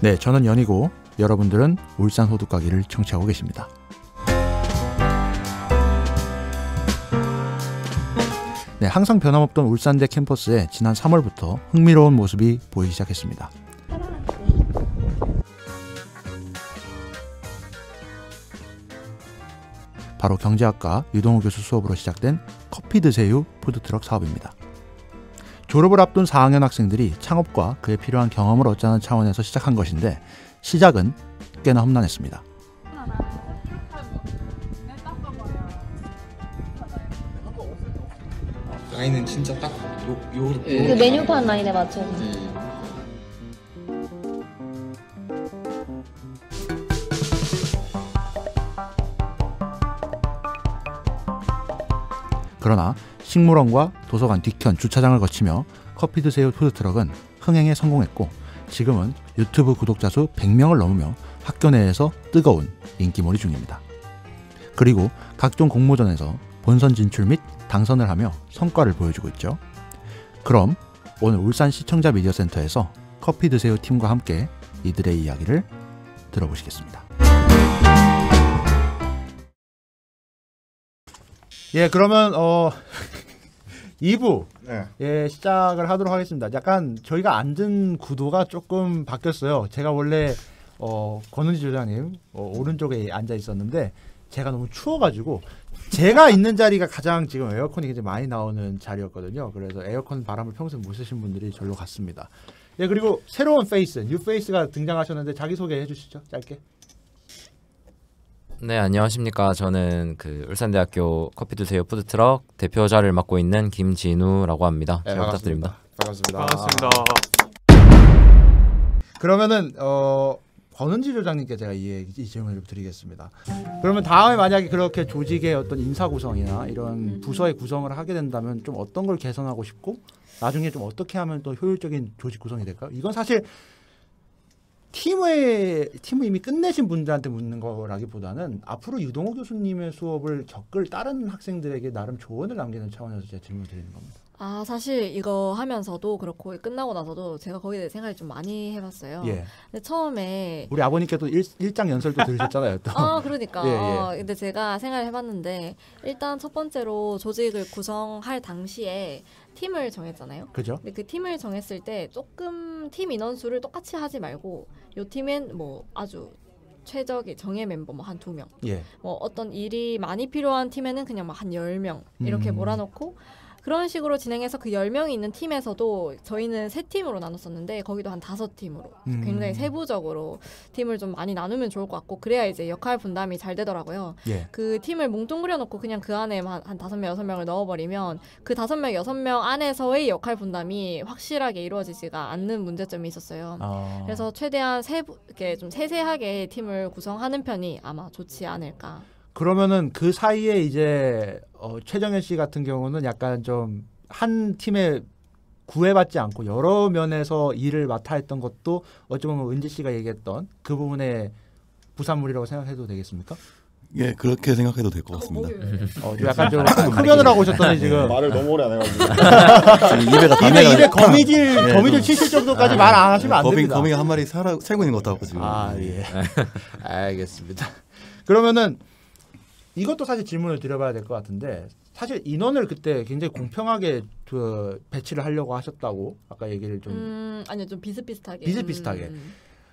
네, 저는 연이고 여러분들은 울산 호두까기를 청취하고 계십니다. 네, 항상 변함없던 울산대 캠퍼스에 지난 3월부터 흥미로운 모습이 보이기 시작했습니다. 바로 경제학과 유동호 교수 수업으로 시작된 커피 드세요 푸드트럭 사업입니다. 졸업을 앞둔 4학년 학생들이 창업과 그에 필요한 경험을 얻자는 차원에서 시작한 것인데 시작은 꽤나 험난했습니다. 라인은 진짜 딱 요 그 메뉴판 라인에 맞춰서. 그러나 식물원과 도서관 뒤편 주차장을 거치며 커피 드세요 푸드트럭은 흥행에 성공했고 지금은 유튜브 구독자 수 100명을 넘으며 학교 내에서 뜨거운 인기몰이 중입니다. 그리고 각종 공모전에서 본선 진출 및 당선을 하며 성과를 보여주고 있죠. 그럼 오늘 울산 시청자 미디어 센터에서 커피 드세요 팀과 함께 이들의 이야기를 들어보시겠습니다. 예, 그러면 2부 예, 시작을 하도록 하겠습니다. 약간 저희가 앉은 구도가 조금 바뀌었어요. 제가 원래 권은지 조장님 오른쪽에 앉아 있었는데 제가 너무 추워가지고 제가 있는 자리가 가장 지금 에어컨이 굉장히 많이 나오는 자리였거든요. 그래서 에어컨 바람을 평소에 못 쓰신 분들이 절로 갔습니다. 예, 그리고 새로운 페이스, 뉴 페이스가 등장하셨는데 자기소개 해주시죠. 짧게. 네, 안녕하십니까. 저는 그 울산대학교 커피 드세요 푸드트럭 대표자를 맡고 있는 김진우라고 합니다. 잘 부탁드립니다. 반갑습니다. 그러면은 권은지 조장님께 제가 이 질문을 드리겠습니다. 그러면 다음에 만약에 그렇게 조직의 어떤 인사 구성이나 이런 부서의 구성을 하게 된다면 좀 어떤 걸 개선하고 싶고 나중에 좀 어떻게 하면 또 효율적인 조직 구성이 될까요? 이건 사실 팀을 이미 끝내신 분들한테 묻는 거라기보다는 앞으로 유동호 교수님의 수업을 겪을 다른 학생들에게 나름 조언을 남기는 차원에서 제가 질문을 드리는 겁니다. 아, 사실 이거 하면서도 그렇고 끝나고 나서도 제가 거기에 대해 생각을 좀 많이 해봤어요. 예. 근데 처음에 우리 아버님께도 일장 연설도 들으셨잖아요. 또. 그러니까. 예, 예. 근데 제가 생각을 해봤는데 일단 첫 번째로 조직을 구성할 당시에 팀을 정했잖아요. 그죠? 근데 그 팀을 정했을 때 조금 팀 인원수를 똑같이 하지 말고 요 팀엔 뭐 아주 최적의 정예 멤버 뭐 한 2명. 예. 뭐 어떤 일이 많이 필요한 팀에는 그냥 막 한 10명 이렇게 몰아놓고 그런 식으로 진행해서 그 10명이 있는 팀에서도 저희는 3팀으로 나눴었는데 거기도 한 5팀으로 굉장히 세부적으로 팀을 좀 많이 나누면 좋을 것 같고 그래야 이제 역할 분담이 잘 되더라고요. 예. 그 팀을 뭉뚱그려 놓고 그냥 그 안에 한 5명, 6명을 넣어버리면 그 5명, 6명 안에서의 역할 분담이 확실하게 이루어지지가 않는 문제점이 있었어요. 그래서 최대한 이렇게 좀 세세하게 팀을 구성하는 편이 아마 좋지 않을까. 그러면은 그 사이에 이제 최정현 씨 같은 경우는 약간 좀 한 팀에 구애받지 않고 여러 면에서 일을 맡아 했던 것도 어찌 보면 은지 씨가 얘기했던 그 부분의 부산물이라고 생각해도 되겠습니까? 예, 그렇게 생각해도 될 것 같습니다. 약간 좀 흡연을 하고 오셨더니 지금 말을 너무 오래 안 해가지고 입에 거미줄 치실 정도까지 말 안 하시면 안 됩니다. 거미가 한 마리 살고 있는 것 같다고 지금. 예. 알겠습니다. 그러면은 이것도 사실 질문을 드려봐야 될 것 같은데 사실 인원을 그때 굉장히 공평하게 배치를 하려고 하셨다고 아까 얘기를 좀 아니요, 좀 비슷비슷하게.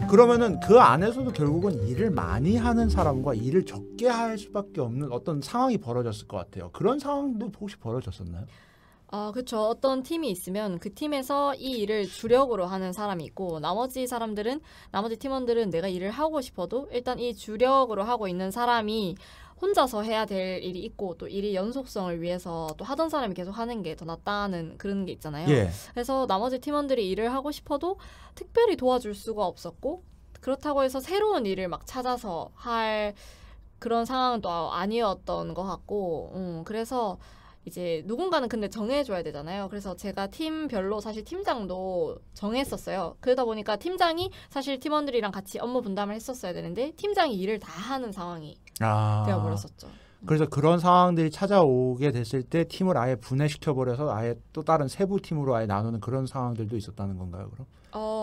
그러면은 그 안에서도 결국은 일을 많이 하는 사람과 일을 적게 할 수밖에 없는 어떤 상황이 벌어졌을 것 같아요. 그런 상황도 혹시 벌어졌었나요? 그렇죠. 어떤 팀이 있으면 그 팀에서 이 일을 주력으로 하는 사람이 있고 나머지 팀원들은 내가 일을 하고 싶어도 일단 이 주력으로 하고 있는 사람이 혼자서 해야 될 일이 있고 또 일이 연속성을 위해서 또 하던 사람이 계속 하는 게 더 낫다는 그런 게 있잖아요. 예. 그래서 나머지 팀원들이 일을 하고 싶어도 특별히 도와줄 수가 없었고 그렇다고 해서 새로운 일을 막 찾아서 할 그런 상황은 또 아니었던 것 같고 그래서 이제 누군가는 근데 정해줘야 되잖아요. 그래서 제가 팀별로 사실 팀장도 정했었어요. 그러다 보니까 팀장이 사실 팀원들이랑 같이 업무 분담을 했었어야 되는데 팀장이 일을 다 하는 상황이 되어버렸었죠. 그래서 그런 상황들이 찾아오게 됐을 때 팀을 아예 분해시켜 버려서 아예 또 다른 세부 팀으로 아예 나누는 그런 상황들도 있었다는 건가요, 그럼?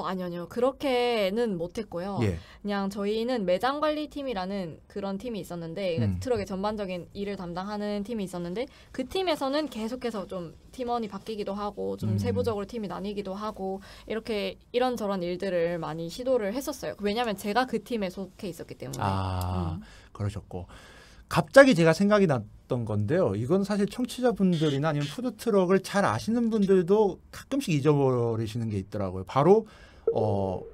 아니요. 그렇게는 못했고요. 예. 그냥 저희는 매장 관리팀이라는 그런 팀이 있었는데 트럭의 전반적인 일을 담당하는 팀이 있었는데 그 팀에서는 계속해서 좀 팀원이 바뀌기도 하고 좀 세부적으로 팀이 나뉘기도 하고 이렇게 이런저런 일들을 많이 시도를 했었어요. 왜냐하면 제가 그 팀에 속해 있었기 때문에. 그러셨고. 갑자기 제가 생각이 났던 건데요. 이건 사실 청취자분들이나 아니면 푸드트럭을 잘 아시는 분들도 가끔씩 잊어버리시는 게 있더라고요. 바로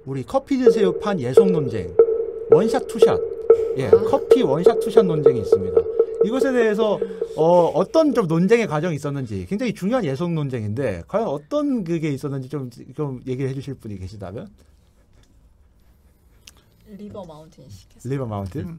우리 커피 드세요 판 예속 논쟁 원샷 투샷. 예, 커피 원샷 투샷 논쟁이 있습니다. 이것에 대해서 어떤 좀 논쟁의 과정이 있었는지 굉장히 중요한 예속 논쟁인데 과연 어떤 그게 있었는지 좀 얘기를 해주실 분이 계시다면? 리버 마운틴 시켰어요. 리버 마운틴?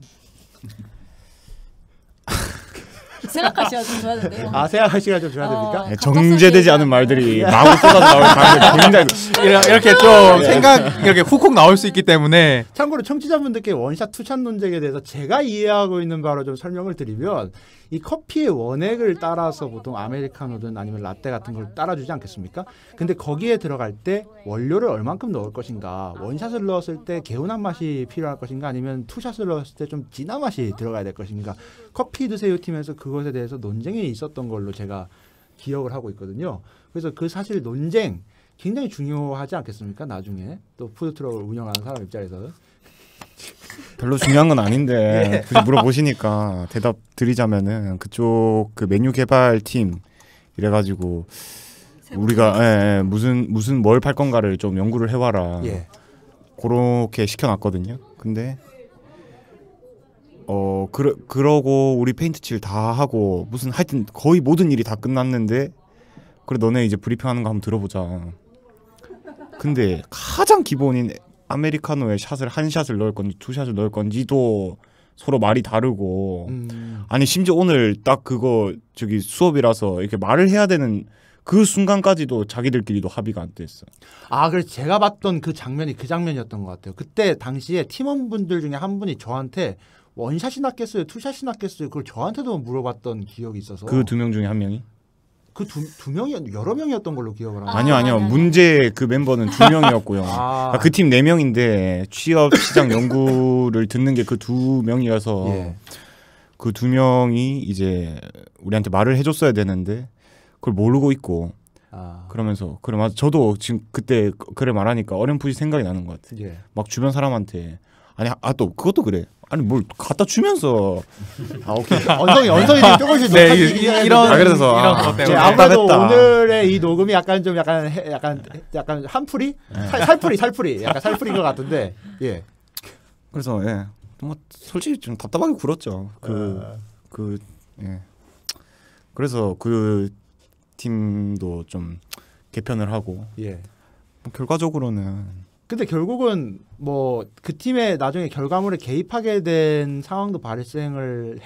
생각할 시간 좀 줘야 된대요. 생각할 시간 좀 줘야 됩니까? 네, 정제되지 않은 말들이 마구 쏟아져 나올 가능성이 굉장히 이렇게 좀 생각 이렇게 훅훅 나올 수 있기 때문에 참고로 청취자분들께 원샷 투샷 논쟁에 대해서 제가 이해하고 있는 바로 좀 설명을 드리면 이 커피의 원액을 따라서 보통 아메리카노든 아니면 라떼 같은 걸 따라주지 않겠습니까? 근데 거기에 들어갈 때 원료를 얼만큼 넣을 것인가, 원샷을 넣었을 때 개운한 맛이 필요할 것인가, 아니면 투샷을 넣었을 때 좀 진한 맛이 들어가야 될 것인가, 커피 드세요 팀에서 그것에 대해서 논쟁이 있었던 걸로 제가 기억을 하고 있거든요. 그래서 그 사실 논쟁 굉장히 중요하지 않겠습니까? 나중에 또 푸드트럭을 운영하는 사람 입장에서는. 별로 중요한 건 아닌데 굳이 물어보시니까 대답 드리자면은 그쪽 그 메뉴 개발팀 이래가지고 우리가 무슨 뭘 팔 건가를 좀 연구를 해와라. 그렇게 시켜놨거든요. 근데 그러고 우리 페인트 칠 다 하고 무슨 하여튼 거의 모든 일이 다 끝났는데 그래 너네 이제 브리핑하는 거 한번 들어보자. 근데 가장 기본인 아메리카노에 샷을 한 샷을 넣을 건지 두 샷을 넣을 건지도 서로 말이 다르고 아니 심지어 오늘 딱 그거 저기 수업이라서 이렇게 말을 해야 되는 그 순간까지도 자기들끼리도 합의가 안 됐어. 그래서 제가 봤던 그 장면이 그 장면이었던 것 같아요. 그때 당시에 팀원분들 중에 한 분이 저한테 원샷이 낫겠어요, 투샷이 낫겠어요, 그걸 저한테도 물어봤던 기억이 있어서. 그 두 명 중에 한 명이? 그 두 명이 여러 명이었던 걸로 기억을 하는데. 아니요. 문제 그 멤버는 두 명이었고요. 그 팀 네 명인데 취업 시장 연구를 듣는 게 그 두 명이어서 그 두 명이 이제 우리한테 말을 해줬어야 되는데 그걸 모르고 있고 그러면서 그래 맞아 저도 지금 그때 그래 말하니까 어렴풋이 생각이 나는 것 같아. 막 주변 사람한테 아니 또 그것도 그래. 아니 뭘 갖다 주면서 오케이 언성이 좀 조금씩 이런 그래서 이런 것 때문에 아무래도 오늘의 이 녹음이 약간 한풀이 살풀이 약간 살풀인 것 같은데 그래서 뭐 솔직히 좀 답답하게 굴었죠. 그래서 그 팀도 좀 개편을 하고 뭐 결과적으로는. 근데 결국은 뭐 그 팀의 나중에 결과물에 개입하게 된 상황도 발생을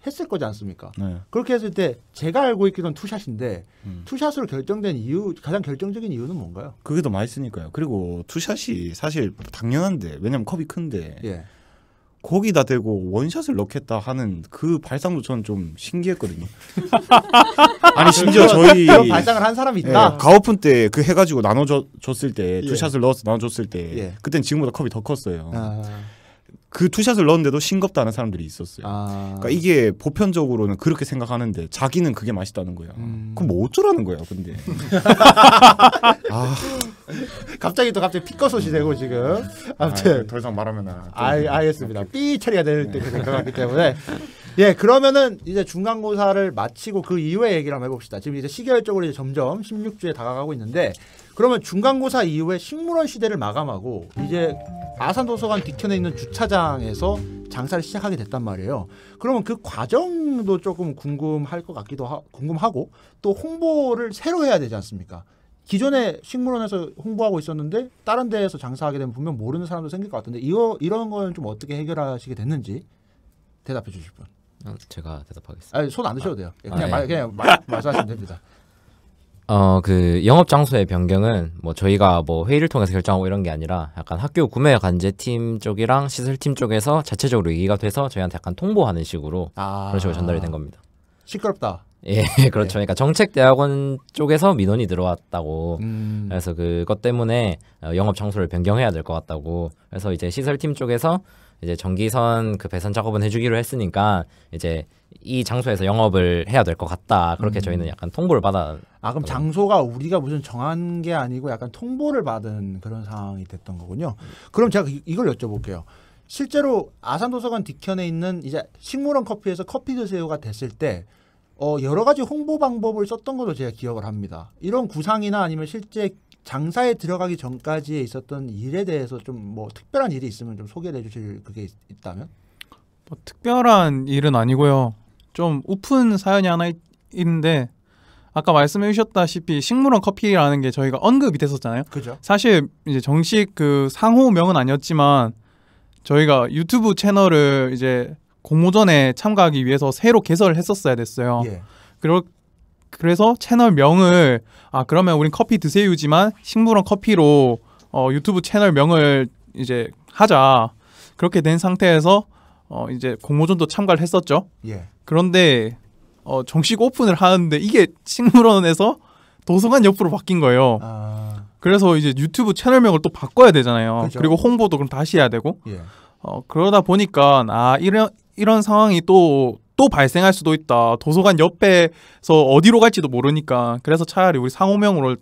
했을 거지 않습니까? 그렇게 했을 때 제가 알고 있기로는 투샷인데 투샷으로 결정된 이유 가장 결정적인 이유는 뭔가요? 그게 더 맛있으니까요. 그리고 투샷이 사실 당연한데 왜냐면 컵이 큰데 거기다 대고 원샷을 넣겠다 하는 그 발상도 저는 좀 신기했거든요. 아니 심지어 저희 발상을 한 사람이 있다. 가오픈 때 그 해가지고 나눠줬을 때 투샷을 넣어서 나눠줬을 때 그땐 지금보다 컵이 더 컸어요. 그 투샷을 넣었는데도 싱겁다는 사람들이 있었어요. 그러니까 이게 보편적으로는 그렇게 생각하는데 자기는 그게 맛있다는 거야. 그럼 뭐 어쩌라는 거야, 근데. 갑자기 피꺼소시 되고 지금. 아무튼 더 이상 말하면 알겠습니다. 삐 처리가 될 때 될 것 같기 때문에. 그러면은 이제 중간고사를 마치고 그 이후에 얘기를 한번 해봅시다. 지금 이제 시계열적으로 이제 점점 16주에 다가가고 있는데 그러면 중간고사 이후에 식물원 시대를 마감하고 이제 아산도서관 뒤편에 있는 주차장에서 장사를 시작하게 됐단 말이에요. 그러면 그 과정도 조금 궁금할 것 같기도 궁금하고 또 홍보를 새로 해야 되지 않습니까? 기존에 식물원에서 홍보하고 있었는데 다른 데에서 장사하게 되면 분명 모르는 사람도 생길 것 같은데 이런 건 좀 어떻게 해결하시게 됐는지 대답해 주실 분. 제가 대답하겠습니다. 손 안 드셔도 돼요. 그냥 말씀하시면 됩니다. 그 영업 장소의 변경은 뭐 저희가 뭐 회의를 통해서 결정하고 이런 게 아니라 약간 학교 구매 관제팀 쪽이랑 시설팀 쪽에서 자체적으로 얘기가 돼서 저희한테 약간 통보하는 식으로 그런 식으로 전달이 된 겁니다. 시끄럽다. 예, 그렇죠. 그러니까 정책대학원 쪽에서 민원이 들어왔다고. 그래서 그것 때문에 영업 장소를 변경해야 될 것 같다고. 그래서 이제 시설팀 쪽에서 이제 전기선 그 배선 작업은 해주기로 했으니까 이제 이 장소에서 영업을 해야 될 것 같다. 그렇게 저희는 약간 통보를 받아. 그럼 장소가 우리가 무슨 정한 게 아니고 약간 통보를 받은 그런 상황이 됐던 거군요. 그럼 제가 이걸 여쭤볼게요. 실제로 아산도서관 뒤편에 있는 이제 식물원 커피에서 커피 드세요가 됐을 때 여러 가지 홍보 방법을 썼던 걸로 제가 기억을 합니다. 이런 구상이나 아니면 실제 장사에 들어가기 전까지에 있었던 일에 대해서 좀 뭐 특별한 일이 있으면 좀 소개를 해주실 그게 있다면? 뭐 특별한 일은 아니고요. 좀 우픈 사연이 하나 있는데 아까 말씀해 주셨다시피 식물원 커피라는 게 저희가 언급이 됐었잖아요. 그죠. 사실 이제 정식 그 상호명은 아니었지만 저희가 유튜브 채널을 이제 공모전에 참가하기 위해서 새로 개설을 했었어야 됐어요. 예. 그래서 채널명을 그러면 우린 커피 드세요지만 식물원 커피로 유튜브 채널명을 이제 하자. 그렇게 된 상태에서 이제 공모전도 참가를 했었죠. 예. 그런데 정식 오픈을 하는데 이게 식물원에서 도서관 옆으로 바뀐 거예요. 그래서 이제 유튜브 채널명을 또 바꿔야 되잖아요. 그렇죠. 그리고 홍보도 그럼 다시 해야 되고. 예. 그러다 보니까 이런 상황이 또 발생할 수도 있다. 도서관 옆에서 어디로 갈지도 모르니까. 그래서 차라리 우리 상호명으로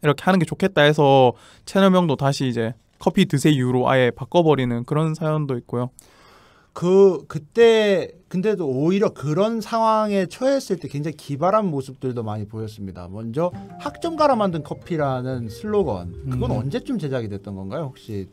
이렇게 하는 게 좋겠다 해서 채널명도 다시 이제 커피 드세요로 아예 바꿔버리는 그런 사연도 있고요. 그때 근데도 오히려 그런 상황에 처했을 때 굉장히 기발한 모습들도 많이 보였습니다. 먼저 학점 갈아 만든 커피라는 슬로건 그건 언제쯤 제작이 됐던 건가요? 혹시?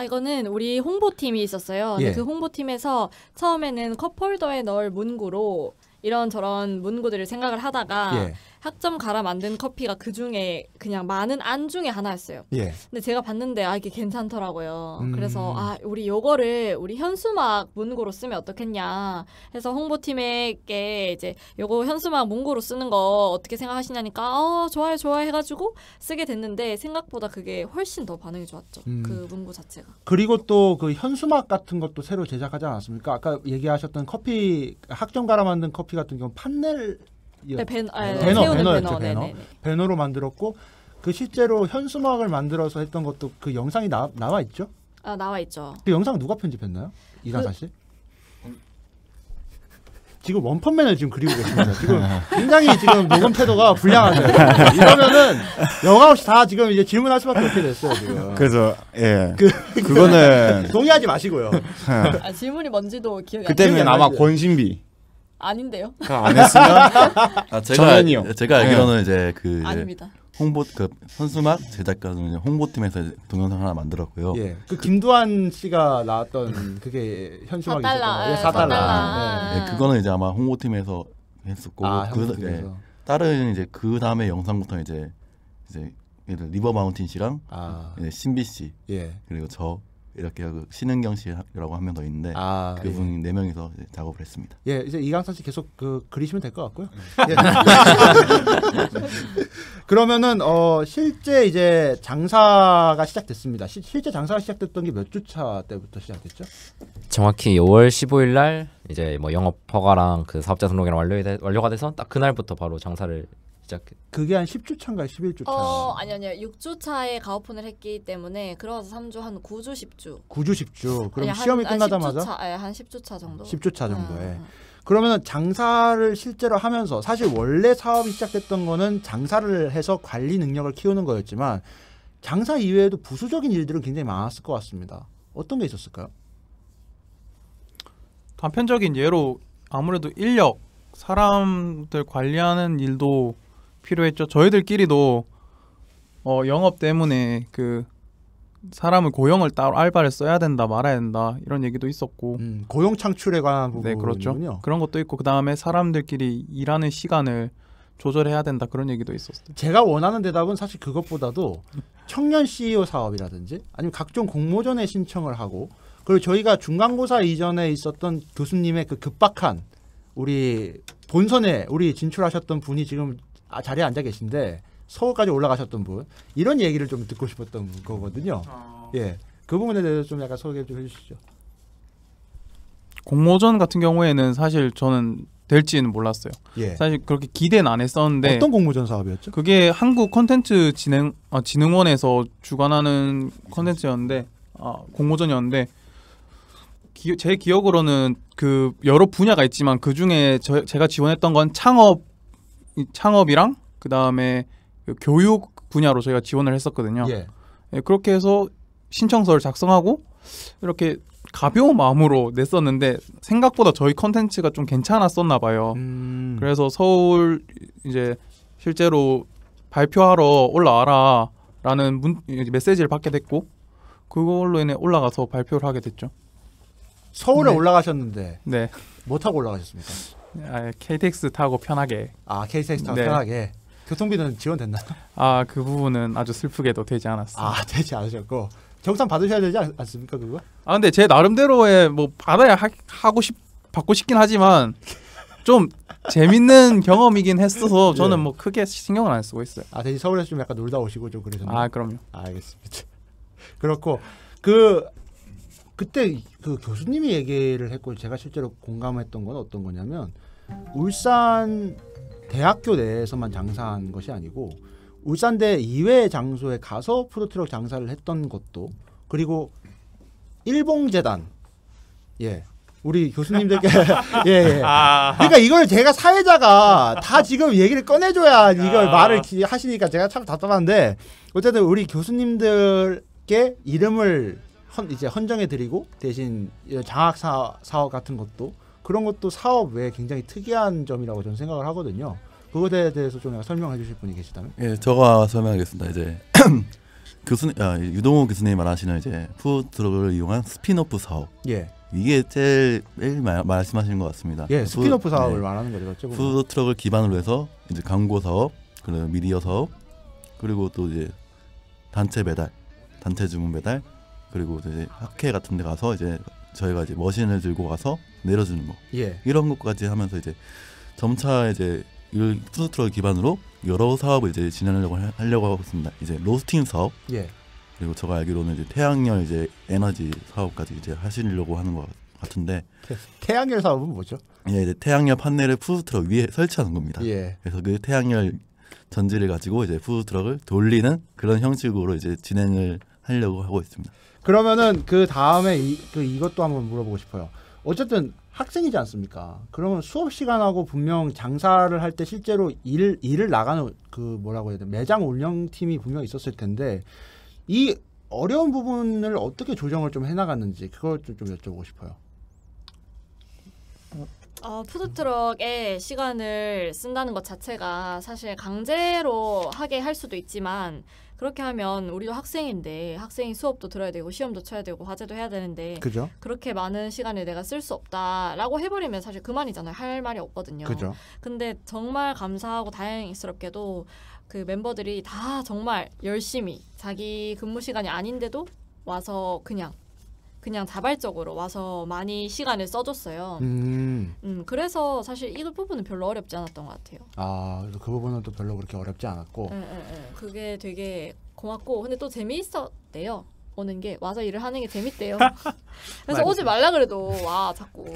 이거는 우리 홍보팀이 있었어요. 근데 예. 그 홍보팀에서 처음에는 컵홀더에 넣을 문구로 이런저런 문구들을 생각을 하다가 예. 학점 갈아 만든 커피가 그 중에 그냥 많은 안 중에 하나였어요. 예. 근데 제가 봤는데 이게 괜찮더라고요. 그래서 우리 요거를 우리 현수막 문구로 쓰면 어떻겠냐 해서 홍보팀에게 이제 요거 현수막 문구로 쓰는 거 어떻게 생각하시냐니까 좋아요 해가지고 쓰게 됐는데 생각보다 그게 훨씬 더 반응이 좋았죠. 그 문구 자체가. 그리고 또 그 현수막 같은 것도 새로 제작하지 않았습니까? 아까 얘기하셨던 커피 학점 갈아 만든 커피 같은 경우 판넬 네, 배너였죠. 네네네. 배너로 만들었고 그 실제로 현수막을 만들어서 했던 것도 그 영상이 나와 있죠? 나와 있죠. 그 영상 누가 편집했나요? 이강사 씨? 지금 원펀맨을 지금 그리고 계십니다. 지금 굉장히 지금 녹음 태도가 불량하세요. 이러면은 영화 없이 다 지금 이제 질문할 수밖에 없게 됐어요. 지금. 그래서 그거는 동의하지 마시고요. 질문이 뭔지도 기억이 안 그때는 나요. 아마 권신비 아닌데요. 안 했으면 정현이요. 제가 알기로는 이제 아닙니다. 홍보 그 현수막 제작가는 홍보팀에서 동영상 하나 만들었고요. 예, 그 김두한 씨가 나왔던 그게 현수막이 있었잖아요. 4달러. 네, 그거는 이제 아마 홍보팀에서 했었고 다른 이제 그 다음에 영상부터 이제 리버 마운틴 씨랑 이제 신비 씨 그리고 저 이렇게 하고 신은경 씨라고 한 명 더 있는데 그분 4명이서 작업을 했습니다. 예, 이제 이강선 씨 계속 그리시면 될 것 같고요. 예. 그러면은 실제 이제 장사가 시작됐습니다. 실제 장사가 시작됐던 게 몇 주차 때부터 시작됐죠? 정확히 5월 15일 날 이제 뭐 영업 허가랑 그 사업자 등록이랑 완료가 돼서 딱 그날부터 바로 장사를 그게 한 10주 차인가요? 11주 차? 아니요. 6주 차에 가오픈을 했기 때문에 그러면서 3주 한 9주 10주. 9주 10주. 그럼 아니, 시험이 끝나자마자 10주 차, 한 10주 차 정도. 10주 차 정도에. 그러면 장사를 실제로 하면서 사실 원래 사업이 시작됐던 거는 장사를 해서 관리 능력을 키우는 거였지만 장사 이외에도 부수적인 일들은 굉장히 많았을 것 같습니다. 어떤 게 있었을까요? 단편적인 예로 아무래도 인력, 사람들 관리하는 일도 필요했죠. 저희들끼리도 영업 때문에 그 사람을 고용을 따로 알바를 써야 된다 말아야 된다 이런 얘기도 있었고 고용 창출에 관한 부분이군요. 네, 그렇죠. 그런 것도 있고 그 다음에 사람들끼리 일하는 시간을 조절해야 된다 그런 얘기도 있었어요. 제가 원하는 대답은 사실 그것보다도 청년 CEO 사업이라든지 아니면 각종 공모전에 신청을 하고 그리고 저희가 중간고사 이전에 있었던 교수님의 그 급박한 우리 본선에 우리 진출하셨던 분이 지금 자리에 앉아 계신데 서울까지 올라가셨던 분 이런 얘기를 좀 듣고 싶었던 거거든요. 예, 그 부분에 대해서 좀 약간 소개 좀 해주시죠. 공모전 같은 경우에는 사실 저는 될지는 몰랐어요. 예. 사실 그렇게 기대는 안 했었는데 어떤 공모전 사업이었죠? 그게 한국 콘텐츠 진흥원에서 주관하는 콘텐츠였는데 공모전이었는데 제 기억으로는 그 여러 분야가 있지만 그 중에 제가 지원했던 건 창업이랑 그 다음에 교육 분야로 저희가 지원을 했었거든요. 예. 예, 그렇게 해서 신청서를 작성하고 이렇게 가벼운 마음으로 냈었는데 생각보다 저희 컨텐츠가 좀 괜찮았었나 봐요. 그래서 서울 이제 실제로 발표하러 올라와라라는 메시지를 받게 됐고 그걸로 인해 올라가서 발표를 하게 됐죠. 서울에 네. 올라가셨는데 네. 뭐 타고 올라가셨습니까? KTX 타고 편하게. KTX 타고 네. 편하게. 교통비는 지원됐나요? 그 부분은 아주 슬프게도 되지 않았어요. 되지 않으셨고 정산 받으셔야 되지 않습니까 그거? 근데 제 나름대로의 뭐 받아야 받고 싶긴 하지만 좀 재밌는 경험이긴 했어서 저는 뭐 크게 신경을 안 쓰고 있어요. 대신 서울에서 좀 약간 놀다 오시고 좀 그러셨나요? 그럼요. 알겠습니다. 그렇고 그때 그 교수님이 얘기를 했고 제가 실제로 공감했던 건 어떤 거냐면 울산 대학교 내에서만 장사한 것이 아니고 울산대 이외의 장소에 가서 푸드트럭 장사를 했던 것도 그리고 일봉재단 우리 교수님들께 그러니까 이걸 제가 사회자가 다 지금 얘기를 꺼내줘야 이걸 말을 하시니까 제가 참 답답한데 어쨌든 우리 교수님들께 이름을 이제 헌정해드리고 대신 장학 사업 같은 것도 그런 것도 사업 외에 굉장히 특이한 점이라고 저는 생각을 하거든요. 그것에 대해서 좀 설명해 주실 분이 계시다면? 예, 제가 설명하겠습니다. 이제 유동호 교수님이 말하시는 이제 푸드트럭을 이용한 스피노프 사업. 예. 이게 제일 말씀하시는 것 같습니다. 예, 스피노프 사업을 말하는 거죠. 어쩌고 푸드트럭을 기반으로 해서 이제 광고 사업, 그리고 미디어 사업, 그리고 또 이제 단체 배달, 단체 주문 배달, 그리고 이제 학회 같은 데 가서 이제 저희가 이제 머신을 들고 가서 내려주는 거. 예. 이런 것까지 하면서 이제 점차 이제 이 푸드트럭 기반으로 여러 사업을 이제 진행하려고 하고 있습니다. 이제 로스팅 사업, 예. 그리고 제가 알기로는 이제 태양열 이제 에너지 사업까지 이제 하시려고 하는 것 같은데. 태양열 사업은 뭐죠? 예, 이제 태양열 판넬을 푸드트럭 위에 설치하는 겁니다. 예. 그래서 그 태양열 전지를 가지고 이제 푸드트럭을 돌리는 그런 형식으로 이제 진행을 하려고 하고 있습니다. 그러면은 그 다음에 이것도 한번 물어보고 싶어요. 어쨌든 학생이지 않습니까? 그러면 수업 시간하고 분명 장사를 할 때 실제로 일을 나가는 그 뭐라고 해야 돼 매장 운영팀이 분명 있었을 텐데 이 어려운 부분을 어떻게 조정을 좀 해나갔는지 그걸 좀 여쭤보고 싶어요. 푸드트럭에 시간을 쓴다는 것 자체가 사실 강제로 하게 할 수도 있지만 그렇게 하면 우리도 학생인데 학생이 수업도 들어야 되고 시험도 쳐야 되고 과제도 해야 되는데 그죠? 그렇게 많은 시간을 내가 쓸 수 없다라고 해버리면 사실 그만이잖아요. 할 말이 없거든요. 그죠? 근데 정말 감사하고 다행스럽게도 그 멤버들이 다 정말 열심히 자기 근무 시간이 아닌데도 와서 그냥 자발적으로 와서 많이 시간을 써줬어요. 그래서 사실 이 부분은 별로 어렵지 않았던 것 같아요. 그래서 그 부분은 또 별로 그렇게 어렵지 않았고. 그게 되게 고맙고 근데 또 재미있었대요. 오는 게 와서 일을 하는 게 재밌대요. 그래서 오지 말라 그래도 와 자꾸.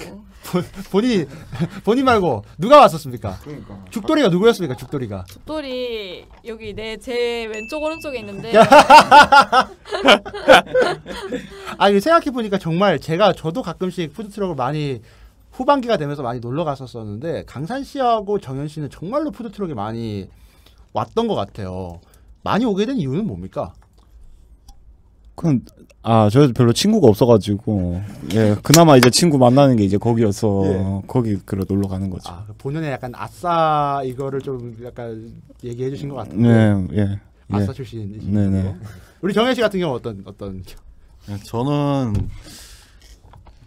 본인 말고 누가 왔었습니까? 그러니까. 죽돌이가 누구였습니까? 죽돌이가. 죽돌이 여기 제 왼쪽 오른쪽에 있는데. 생각해 보니까 정말 저도 가끔씩 푸드트럭을 많이 후반기가 되면서 많이 놀러 갔었었는데 강산 씨하고 정현 씨는 정말로 푸드트럭에 많이 왔던 것 같아요. 많이 오게 된 이유는 뭡니까? 저 별로 친구가 없어가지고 그나마 이제 친구 만나는 게 이제 거기여서 거기 놀러 가는 거죠. 본연의 약간 아싸 이거를 좀 약간 얘기해 주신 것 같은데. 아싸 출신이신 거. 우리 정현 씨 같은 경우 어떤?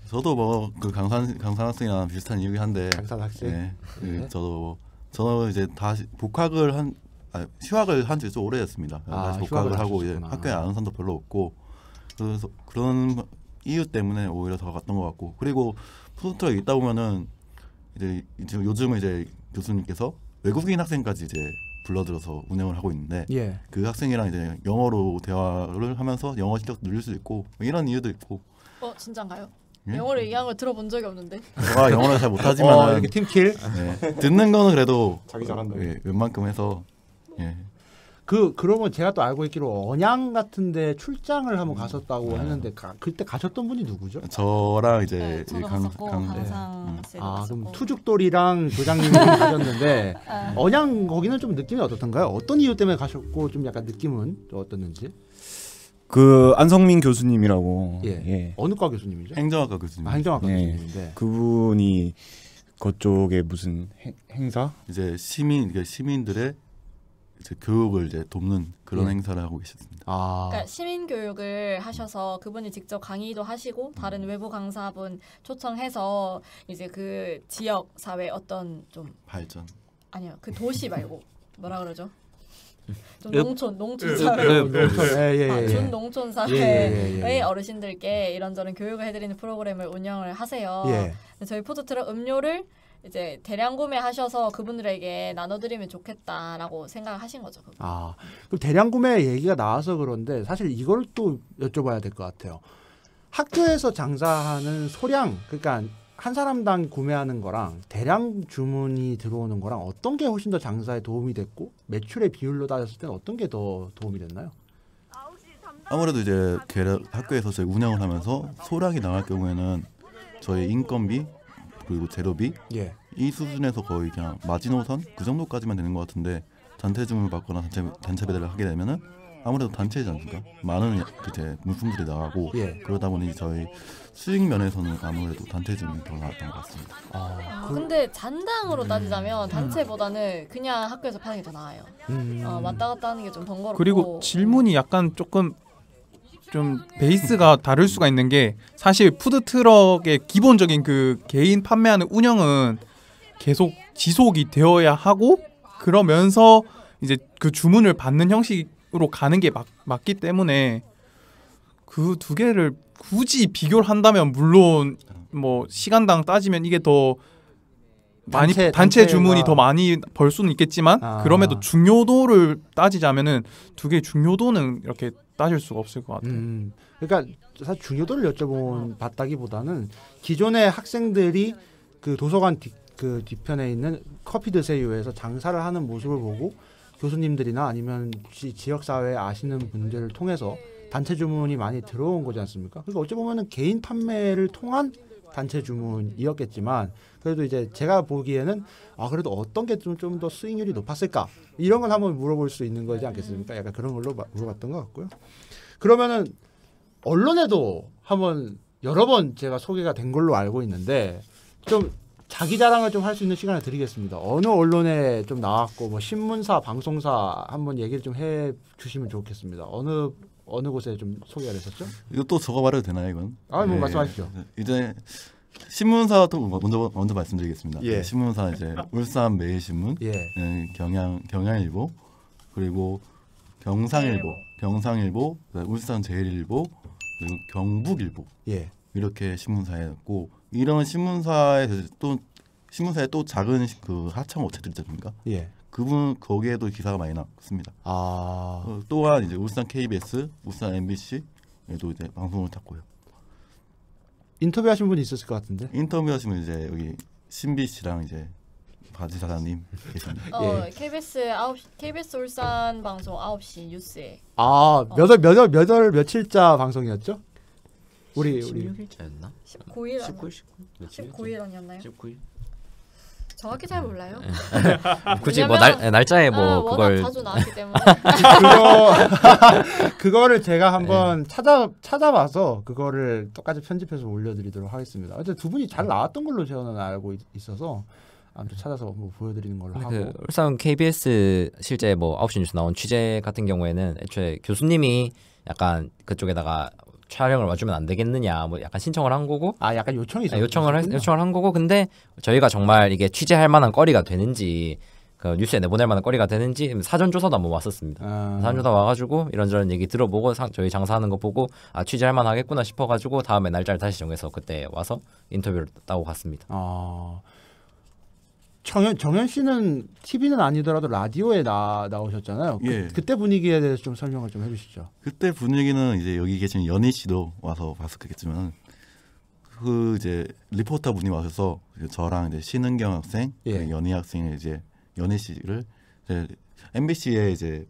저도 뭐 그 강산 학생이랑 비슷한 이유긴 한데. 강산 학생. 저는 이제 다시 휴학을 한 지 좀 오래됐습니다. 다시 복학을 하고 이제 학교에 아는 사람도 별로 없고 그래서 그런 이유 때문에 오히려 더 갔던 것 같고 그리고 푸드트럭에 있다 보면은 이제 요즘은 이제 교수님께서 외국인 학생까지 이제 불러들여서 운영을 하고 있는데 예. 그 학생이랑 이제 영어로 대화를 하면서 영어 실력 늘릴 수 있고 이런 이유도 있고. 진짜인가요? 예? 영어를 얘기한 걸 들어본 적이 없는데. 제가 영어를 잘 못하지만 이렇게 팀킬. 네, 듣는 거는 그래도 자기 잘한다. 예, 웬만큼 해서. 예. 그러면 제가 또 알고 있기로 언양 같은데 출장을 한번 갔었다고 했는데 그때 가셨던 분이 누구죠? 저랑 이제 저도 갔었고 강상 씨도 갔었고. 그럼 투죽돌이랑 조장님이 가셨는데 언양 거기는 좀 느낌이 어떻던가요? 어떤 이유 때문에 가셨고 좀 약간 느낌은 어떻는지? 그 안성민 교수님이라고 예. 어느 과 교수님이죠? 행정학과 교수님. 행정학과 예. 교수님인데 그분이 그쪽에 무슨 행사? 이제 시민들의 이제 교육을 이제 돕는 그런 행사를 하고 계셨습니다. 그러니까 시민 교육을 하셔서 그분이 직접 강의도 하시고 다른 외부 강사분 초청해서 이제 그 지역 사회 어떤 좀 발전. 아니요 그 도시 말고 뭐라 그러죠? 좀 농촌 사회, 준농촌 사회의 어르신들께 이런저런 교육을 해드리는 프로그램을 운영을 하세요. 저희 푸드트럭 음료를 이제 대량 구매하셔서 그분들에게 나눠드리면 좋겠다라고 생각하신 거죠. 그럼 대량 구매 얘기가 나와서 그런데 사실 이걸 또 여쭤봐야 될 것 같아요. 학교에서 장사하는 소량, 그러니까 한 사람당 구매하는 거랑 대량 주문이 들어오는 거랑 어떤 게 훨씬 더 장사에 도움이 됐고 매출의 비율로 따졌을 때는 어떤 게 더 도움이 됐나요? 아무래도 이제 학교에서 저희 운영을 하면서 소량이 나갈 경우에는 저희 인건비 그리고 재료비 이 수준에서 거의 그냥 마지노선 그 정도까지만 되는 것 같은데 단체 주문을 받거나 단체 배달을 하게 되면은 아무래도 단체이지 않습니까? 많은 이제 물품들이 나가고 그러다 보니 저희 수익 면에서는 아무래도 단체 주문이 더 나왔던 것 같습니다. 근데 잔당으로 따지자면 단체보다는 그냥 학교에서 파는 게 더 나아요. 왔다 갔다 하는 게 좀 번거롭고. 그리고 질문이 약간 조금 좀 베이스가 다를 수가 있는 게 사실 푸드트럭의 기본적인 그 개인 판매하는 운영은 계속 지속이 되어야 하고 그러면서 이제 그 주문을 받는 형식으로 가는 게 맞기 때문에 그 두 개를 굳이 비교를 한다면 물론 뭐 시간당 따지면 이게 더 많이 단체 주문이 더 많이 벌 수는 있겠지만 그럼에도 중요도를 따지자면은 두 개의 중요도는 이렇게 따질 수가 없을 것 같아요. 그러니까 사실 중요도를 봤다기보다는 기존의 학생들이 그 도서관 그 뒤편에 있는 커피 드세요에서 장사를 하는 모습을 보고 교수님들이나 아니면 지역 사회에 아시는 분들을 통해서 단체 주문이 많이 들어온 거지 않습니까? 그러니까 어찌 보면은 개인 판매를 통한 단체 주문이었겠지만 그래도 이제 제가 보기에는 그래도 어떤 게 좀 더 수익률이 높았을까 이런 걸 한번 물어볼 수 있는 거지 않겠습니까? 약간 그런 걸로 물어봤던 것 같고요. 그러면은 언론에도 한번 여러 번 제가 소개가 된 걸로 알고 있는데 좀 자기 자랑을 좀 할 수 있는 시간을 드리겠습니다. 어느 언론에 좀 나왔고 뭐 신문사, 방송사 한번 얘기를 좀 해 주시면 좋겠습니다. 어느 곳에 좀 소개가 됐었죠? 이거 또 저거 말해도 되나요, 이건? 뭐 말씀하시죠. 이제 신문사도 먼저 말씀드리겠습니다. 신문사 이제 울산 매일신문, 경향일보, 그리고 경상일보, 울산 제일일보, 그리고 경북일보 이렇게 신문사였고 이런 신문사에 또 작은 그 하청 업체들 있습니까? 그분 거기에도 기사가 많이 났습니다. 또한 이제 울산 KBS, 울산 MBC에도 이제 방송을 탔고요. 인터뷰하신 분이 있었을 것 같은데. 인터뷰하시면 이제 여기 신비 씨랑 이제 바지 사장님 계십니다. KBS 울산 방송 9시 뉴스에. 며칠자 방송이었죠? 우리 16일자였나? 19일 아니었나요? 19일. 정확히 잘 몰라요. 굳이 뭐 날짜에 뭐 그걸 자주 나왔기 때문에 그거를 제가 한번 찾아봐서 그거를 똑같이 편집해서 올려드리도록 하겠습니다. 어쨌든 두 분이 잘 나왔던 걸로 저는 알고 있어서 아무튼 찾아서 뭐 보여드리는 걸로 하고. 울산 KBS 실제 뭐 9시 뉴스 나온 취재 같은 경우에는 애초에 교수님이 약간 그쪽에다가 촬영을 와주면 안 되겠느냐 뭐 약간 신청을 한 거고 약간 요청이 있었군요. 요청을 한 거고 근데 저희가 정말 이게 취재할 만한 거리가 되는지 그 뉴스에 내보낼 만한 거리가 되는지 사전 조사도 한번 왔었습니다. 사전 조사 와가지고 이런저런 얘기 들어보고 저희 장사하는 거 보고 취재할 만하겠구나 싶어가지고 다음에 날짜를 다시 정해서 그때 와서 인터뷰를 따고 갔습니다. 정현 씨는 TV는 아니더라도 라디오에 나오셨잖아요. 예. 그때 분위기에 대해서 좀 설명을 좀 해주시죠. 그때 분위기는 이제 여기 계신 연희 씨도 와서 봤었겠지만 그 이제 리포터 분이 와셔서 저랑 이제 신은경 학생, 예. 연희 학생의 이제 연희 씨를 이제 MBC에 이제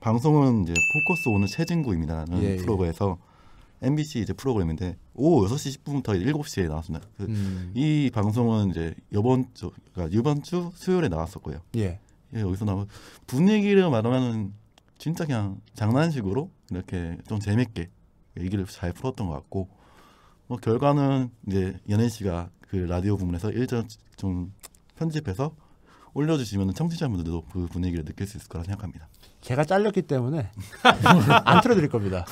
방송은 이제 포커스 오늘 최진구입니다라는 예, 프로그램에서 MBC 이제 프로그램인데 오후 6시 10분부터 7시에 나왔습니다. 이 방송은 이제 이번 주 수요일에 나왔었고요. 예. 예, 여기서 나온 분위기를 말하면은 진짜 그냥 장난식으로 이렇게 좀 재밌게 얘기를 잘 풀었던 것 같고 뭐 결과는 이제 연예 씨가 그 라디오 부분에서 일정 좀 편집해서 올려주시면 청취자분들도 그 분위기를 느낄 수 있을 거라 생각합니다. 제가 잘렸기 때문에 안 틀어드릴 겁니다.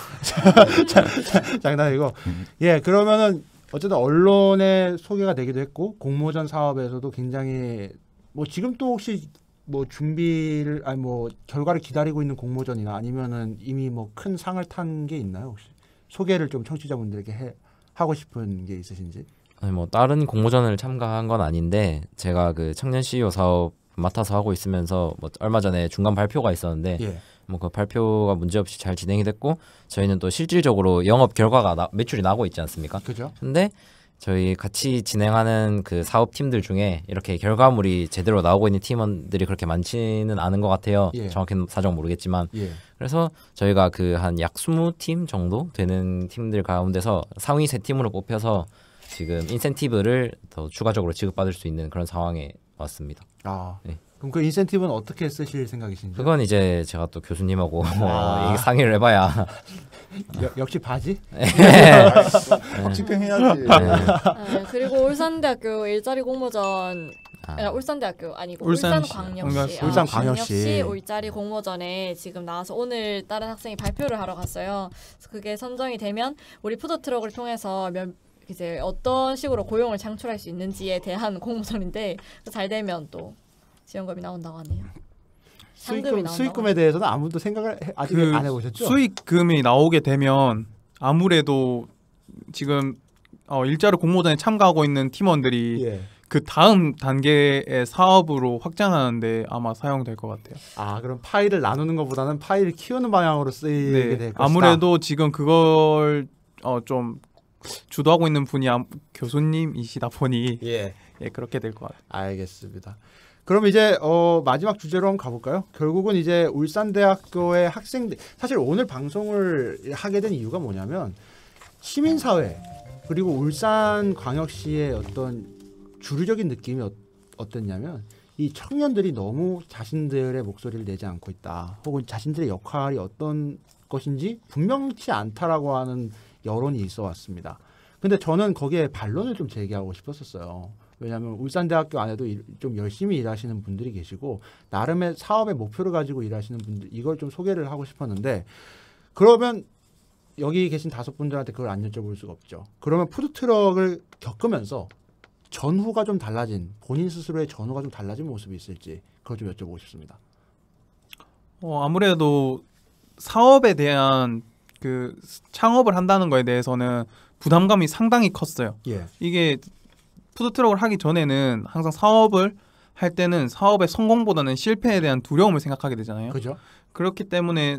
장난이고. 예, 그러면은 어쨌든 언론에 소개가 되기도 했고 공모전 사업에서도 굉장히 뭐 지금 또 혹시 뭐 준비를 아니 뭐 결과를 기다리고 있는 공모전이나 아니면은 이미 뭐 큰 상을 탄 게 있나요 혹시? 소개를 좀 청취자분들에게 하고 싶은 게 있으신지? 아니 뭐 다른 공모전을 참가한 건 아닌데 제가 그 청년 CEO 사업 맡아서 하고 있으면서 뭐 얼마 전에 중간 발표가 있었는데 예. 뭐 그 발표가 문제없이 잘 진행이 됐고 저희는 또 실질적으로 영업 결과가 매출이 나고 있지 않습니까? 그죠? 근데 저희 같이 진행하는 그 사업 팀들 중에 이렇게 결과물이 제대로 나오고 있는 팀원들이 그렇게 많지는 않은 것 같아요. 예. 정확히는 사정 모르겠지만 예. 그래서 저희가 그 한 약 20팀 정도 되는 팀들 가운데서 상위 3팀으로 뽑혀서 지금 인센티브를 더 추가적으로 지급받을 수 있는 그런 상황에 왔습니다. 아, 네. 그럼 그 인센티브는 어떻게 쓰실 생각이신지? 그건 이제 제가 또 교수님하고 얘기 상의를 해봐야. 역시 바지? 집행해야지. 네, 그리고 울산대학교 일자리 공모전 울산대학교 아니고 울산광역시 울산광역시 일자리 공모전에 지금 나와서 오늘 다른 학생이 발표를 하러 갔어요. 그래서 그게 선정이 되면 우리 푸드트럭을 통해서 이제 어떤 식으로 고용을 창출할 수 있는지에 대한 공모전인데 잘 되면 또 지원금이 나온다고 하네요. 수익금에 대해서는 아무도 생각을 아직 안 해보셨죠? 수익금이 나오게 되면 아무래도 지금 일자리 공모전에 참가하고 있는 팀원들이 예. 그 다음 단계의 사업으로 확장하는데 아마 사용될 것 같아요. 아, 그럼 파일을 나누는 것보다는 파일을 키우는 방향으로 쓰이게 될 것이다. 아무래도 지금 그걸 좀 주도하고 있는 분이 교수님이시다 보니 예, 그렇게 될 것 같아요. 알겠습니다. 그럼 이제 마지막 주제로 한번 가볼까요? 결국은 이제 울산대학교의 학생들, 사실 오늘 방송을 하게 된 이유가 뭐냐면 시민사회 그리고 울산광역시의 어떤 주류적인 느낌이 어땠냐면 이 청년들이 너무 자신들의 목소리를 내지 않고 있다. 혹은 자신들의 역할이 어떤 것인지 분명치 않다라고 하는 여론이 있어 왔습니다. 근데 저는 거기에 반론을 좀 제기하고 싶었었어요. 왜냐하면 울산대학교 안에도 좀 열심히 일하시는 분들이 계시고 나름의 사업의 목표를 가지고 일하시는 분들 이걸 좀 소개를 하고 싶었는데 그러면 여기 계신 5분들한테 그걸 안 여쭤볼 수가 없죠. 그러면 푸드트럭을 겪으면서 전후가 좀 달라진 본인 스스로의 전후가 좀 달라진 모습이 있을지 그걸 좀 여쭤보고 싶습니다. 아무래도 사업에 대한 그 창업을 한다는 거에 대해서는 부담감이 상당히 컸어요. 예. 이게 푸드트럭을 하기 전에는 항상 사업을 할 때는 사업의 성공보다는 실패에 대한 두려움을 생각하게 되잖아요. 그죠? 그렇기 때문에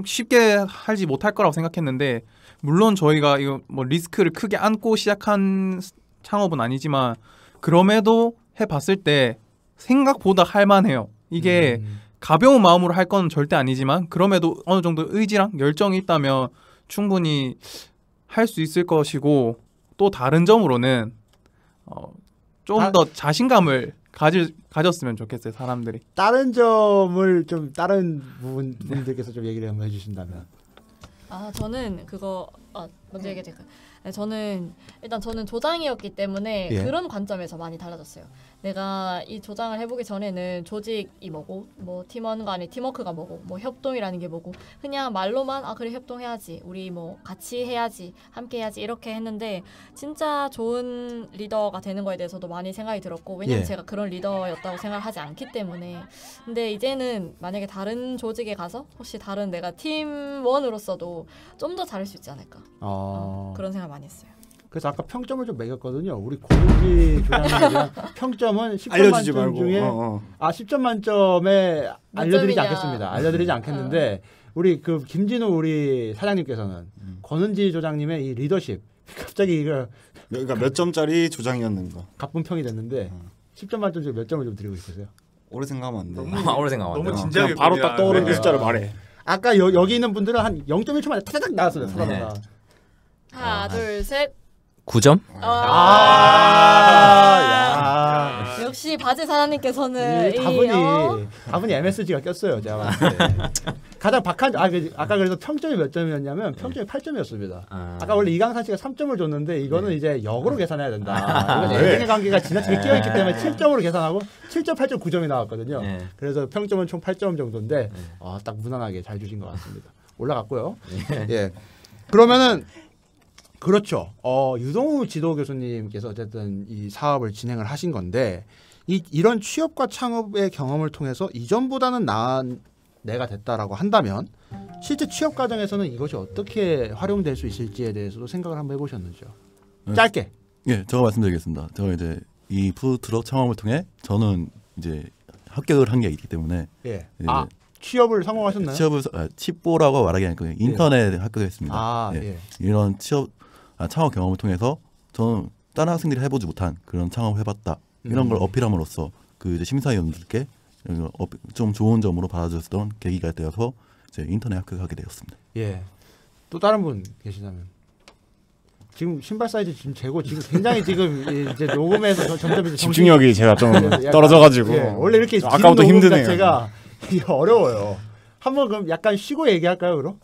쉽게 하지 못할 거라고 생각했는데 물론 저희가 이거 뭐 리스크를 크게 안고 시작한 창업은 아니지만 그럼에도 해봤을 때 생각보다 할만해요. 이게 가벼운 마음으로 할 건 절대 아니지만 그럼에도 어느 정도 의지랑 열정이 있다면 충분히 할 수 있을 것이고 또 다른 점으로는 좀 더 자신감을 가졌으면 좋겠어요. 사람들이. 다른 점을 좀 다른 분들께서 좀 얘기를 한번 해주신다면. 저는 그거 먼저 얘기해도 될까요? 네, 저는 조장이었기 때문에 예. 그런 관점에서 많이 달라졌어요. 내가 이 조장을 해보기 전에는 조직이 뭐고, 뭐 팀원 간의 팀워크가 뭐고, 뭐 협동이라는 게 뭐고, 그냥 말로만 그래 협동해야지, 우리 뭐 같이 해야지, 함께 해야지 이렇게 했는데 진짜 좋은 리더가 되는 거에 대해서도 많이 생각이 들었고, 왜냐면 예. 제가 그런 리더였다고 생각을 하지 않기 때문에. 근데 이제는 만약에 다른 조직에 가서 혹시 다른 내가 팀원으로서도 좀 더 잘할 수 있지 않을까. 그런 생각 많이 했어요. 그래서 아까 평점을 좀 매겼거든요. 우리 고은지 조장님에 대한 평점은 10점 만점 중에 10점 만점에 알려드리지 않겠습니다. 알려드리지 않겠는데 우리 그 김진우 우리 사장님께서는 권은지 조장님의 이 리더십 갑자기 이거 그러니까 몇 점짜리 조장이었는가 가뿐평이 됐는데 10점 만점 중에 몇 점을 좀 드리고 싶으세요? 오래 생각하면 안 돼. 오래 생각하면 안 돼. 너무 진지하게 바로 딱 떠오르는 숫자를 말해. 아까 여기 있는 분들은 한 0.1초 만에 타닥 나왔어요. 네. 하나, 둘, 셋. 9점? 역시 바지 사장님께서는 다분히 MSG가 꼈어요. 제가 봤을 때. 가장 박한 아까 그래서 평점이 몇 점이었냐면 평점이 8점이었습니다. 아까 원래 이강산 씨가 3점을 줬는데 이거는 이제 역으로 계산해야 된다. 이건 예능의 관계가 지나치게 끼어있기 때문에 7점으로 계산하고 7점, 8점, 9점이 나왔거든요. 그래서 평점은 총 8점 정도인데 딱 무난하게 잘 주신 것 같습니다. 올라갔고요. 예. 그러면은 그렇죠. 유동우 지도 교수님께서 어쨌든 이 사업을 진행을 하신 건데 이런 취업과 창업의 경험을 통해서 이전보다는 나은 내가 됐다라고 한다면 실제 취업 과정에서는 이것이 어떻게 활용될 수 있을지에 대해서도 생각을 한번 해보셨는지요? 짧게. 예, 제가 말씀드리겠습니다. 제가 이제 이 푸드트럭 창업을 통해 저는 이제 합격을 한 게 있기 때문에 취업을 성공하셨나요? 취뽀라고 말하기 아니고 인턴에 합격했습니다. 이런 창업 경험을 통해서 저는 다른 학생들이 해보지 못한 그런 창업을 해봤다 이런 걸 어필함으로써 그 이제 심사위원들께 좀 좋은 점으로 받아줬던 계기가 되어서 이제 인턴에 합격하게 되었습니다. 예. 또 다른 분 계시다면 지금 신발 사이즈 지금 재고 지금 굉장히 지금 이제 녹음에서 점점 이제 집중력이 제가 좀 떨어져가지고 원래 이렇게 아까부터 힘드네요. 제가 어려워요. 한번 그럼 약간 쉬고 얘기할까요, 그럼?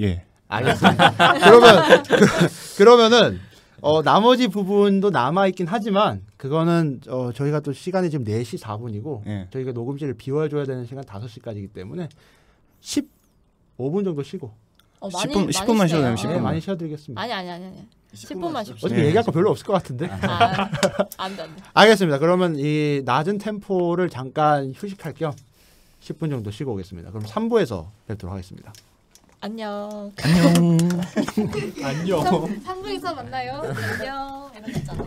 예. 알겠습니다. 그러면은 나머지 부분도 남아 있긴 하지만 그거는 저희가 또 시간이 지금 4시 4분이고 저희가 녹음실을 비워줘야 되는 시간 5시까지이기 때문에 15분 정도 쉬고 10분만 쉬어도 되면 10분 많이 쉬어드리겠습니다. 아니 10분만 쉬십시오. 어차피 얘기할 거 별로 없을 것 같은데. 안 돼. 알겠습니다. 그러면 이 낮은 템포를 잠깐 휴식할 겸 10분 정도 쉬고 오겠습니다. 그럼 3부에서 뵙도록 하겠습니다. 안녕. 안녕. 안녕. 3부에서 만나요. 안녕. 이런 거 있잖아.